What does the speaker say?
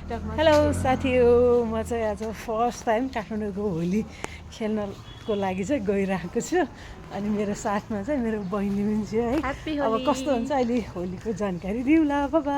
Hello साथीहरू, म चाहिँ आज फर्स्ट टाइम काठमाडौँको होली खेल्नको लागि चाहिँ गइरहेको छु। अनि मेरो साथमा चाहिँ मेरो बहिनी पनि छ है। अब कस्तो हुन्छ अहिले होलीको जानकारी दिउँला बाबा।